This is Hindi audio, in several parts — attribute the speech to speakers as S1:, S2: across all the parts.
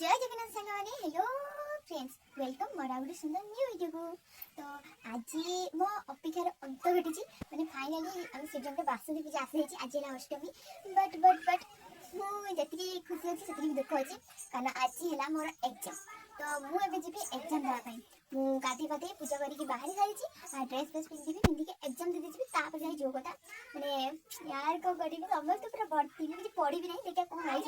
S1: जय जगन्नाथ सांग मैंने hello friends welcome more out सुंदर न्यू वीडियो को। तो आज मो अपेक्षार अंत घटी मैंने फाइनाली आम सीजन बासुदी पूजा आसी आज है अष्टमी बट बट बट मुझे खुशी अच्छी से दुख अच्छी कारण आज है मोर एग्जाम। तो मुझे जी एग्जाम देवाई गाधे गाधे पूजा करके बाहर सारी ड्रेस फ्रेस पिंधिकी एग्जाम दे देती जाए जो कथा मैंने यार कौन करी समस्त पूरा भर्ती मुझे पढ़ी भी नहीं देखा कौन हो ओके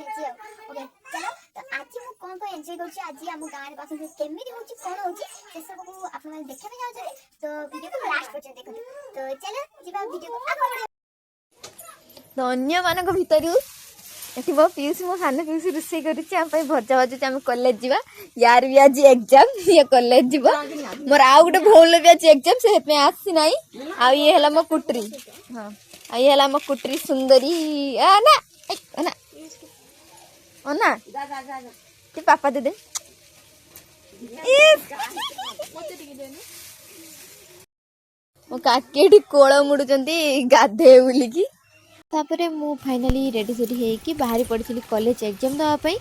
S1: चलो। तो आज मुझे कौन कौन एंजॉय कर आज आम गाँव पसंद केमी हो कौन हो सब को आप देखा चाहते तो वीडियो को लास्ट पर्यटन देखते। तो चलो जी वीडियो को
S2: अन्य मान भर ये मो पीसी मो सान पीसी रोसे कर भजा भाजुचे आम कॉलेज जावा यार भी आज एग्जाम ये कॉलेज जीव मोर आउ गोटे भौल भी आज एग्जाम से आसी ना ये है मो कुटरी हाँ ये है मो कुटरी सुंदरी ना ना पापा दे दे मो काके कोल मुड़ुचंती गाधे बुलिकी तापरे मु फाइनाली रेडी सेडी हेकी बाहरी पड़ी कॉलेज एग्जाम देवाई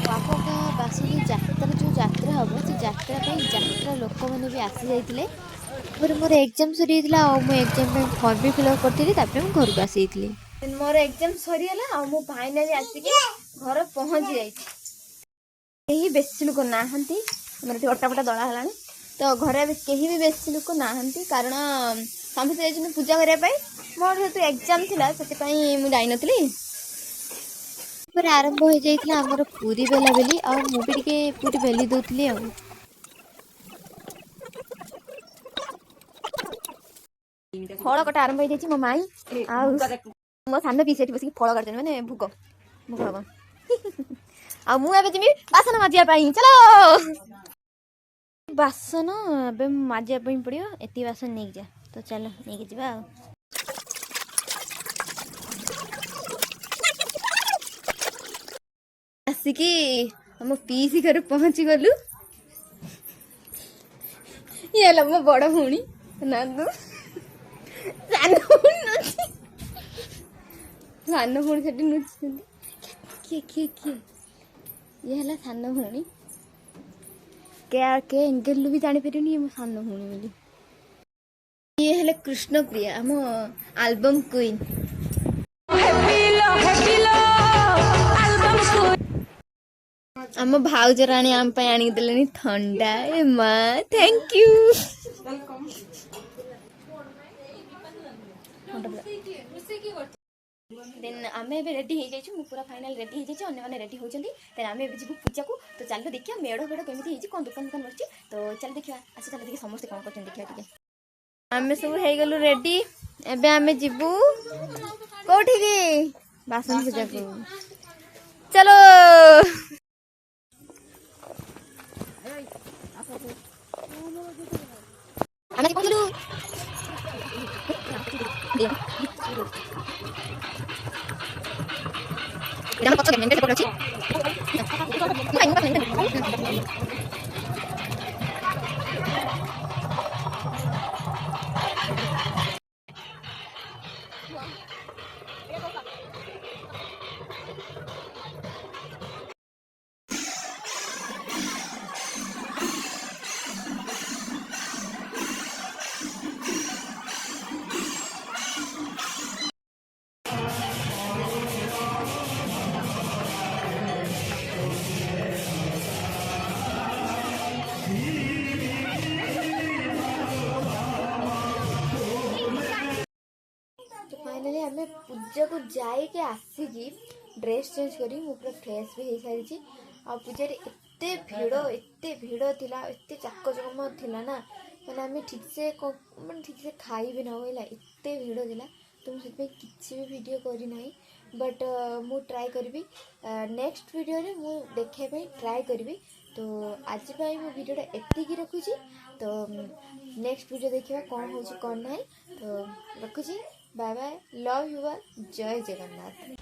S2: आपका बासुदी जात्रा जो जात्रा हम से जात्रा लोक मैंने भी आसी जाते मोर एग्जाम सरी मु एग्जाम फॉर्म भी फिलअप करी घर को आसी मोर एग्जाम सरीगला मु फाइनाली आसिक घर पहुँची जाइए बेसी लोक ना मोर अटा फटा दला है तो घर कहीं भी बेसी लोक ना कारण समस्ते जाइए पूजा करने मोर जेहतु एग्जाम थिला से मुझे जापर आरंभ हो जाइए आमर पूरी बेला बेली आ मुझे टे पूरी बेली दूसरी फल कटा आरंभ हो जाइए मो माई मो सान पीसी बस फल काटते मैंने भोग भोग हम आ मुझे जी बासन माजिया चलो बासन ए माजिया पड़ो एति बासन नहीं जा तो चलो नहीं जा आसिकी हम पीसी घर पहुंची गलु ये मो बड़ भूणी नानू सान भूणी से नुची किए किए किए ये है सान भूणी के एंगल भी जानी पारे ये मो सान भूणी बोली ये है कृष्ण प्रिया आम आल्बम क्वीन आम भाउज राणी आम आनी देले ठंडा ए माँ थैंक यू देन आम रेडी हो जाइए पूरा फाइनाल रेडी हो जाइए अन्य रेडी होती आम जी पूजा को। तो चलो देखिए मेढ़ फेड़ केमी कौन दुकान दुकान बच्ची तो चलो देखिए आस चलो देखिए समस्त कौन कर देखिए आम सब हो गलु रेडी एबे आम जीवु कौटी बासन पूजा को चलो आम पहुँचलु फाइनाली आम पूजा को जाके आसिकी ड्रेस चेंज करी पूरा फ्रेश भी हो सारी आ पूजा एते भिड़ थिला एते चाकचकम थिला ना मैंने आम ठीक से खाई भी ना बोला एते भिड़ थिला तो मुझे किसी भी वीडियो करना बट मु ट्राई करी नेक्स्ट वीडियो रे मु देखाई ट्राई करी। तो आज मो वीडियोटा एतिकी रखुची तो नेक्स्ट वीडियो देखा कौन हो कौन ना तो रखुची बाय बाय लव यू जय जगन्नाथ।